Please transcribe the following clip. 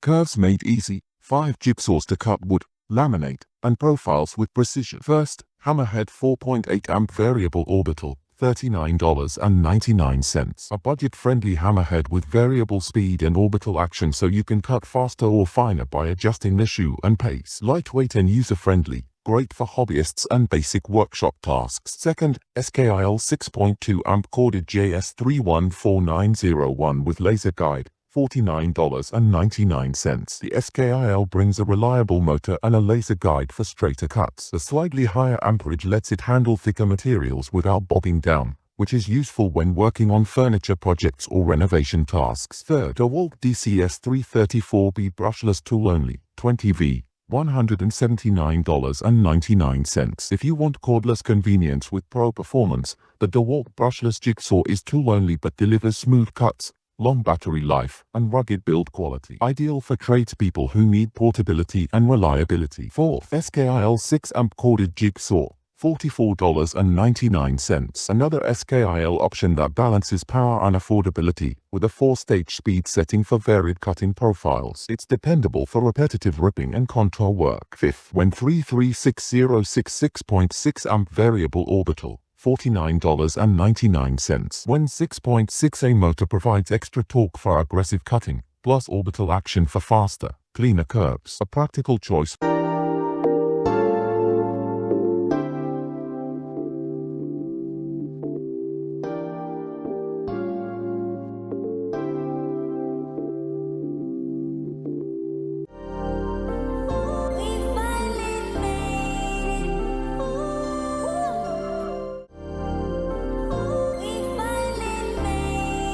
Curves made easy. 5 jigsaws to cut wood, laminate, and profiles with precision. First, Hammerhead 4.8 Amp Variable Orbital, $39.99. A budget-friendly hammerhead with variable speed and orbital action, so you can cut faster or finer by adjusting the shoe and pace. Lightweight and user-friendly, great for hobbyists and basic workshop tasks. Second, SKIL 6.2 Amp Corded JS314901 with laser guide, $49.99. The SKIL brings a reliable motor and a laser guide for straighter cuts. The slightly higher amperage lets it handle thicker materials without bobbing down, which is useful when working on furniture projects or renovation tasks. Third, DEWALT DCS334B Brushless Tool Only, 20V, $179.99. If you want cordless convenience with pro performance, the DEWALT Brushless Jigsaw is tool only but delivers smooth cuts, long battery life, and rugged build quality. Ideal for tradespeople who need portability and reliability. Fourth, SKIL 6 Amp Corded Jigsaw, $44.99. Another SKIL option that balances power and affordability, with a 4-stage speed setting for varied cutting profiles. It's dependable for repetitive ripping and contour work. Fifth, when 336066.6 Amp Variable Orbital, $49.99. When 6.6A motor provides extra torque for aggressive cutting, plus orbital action for faster, cleaner curves. A practical choice.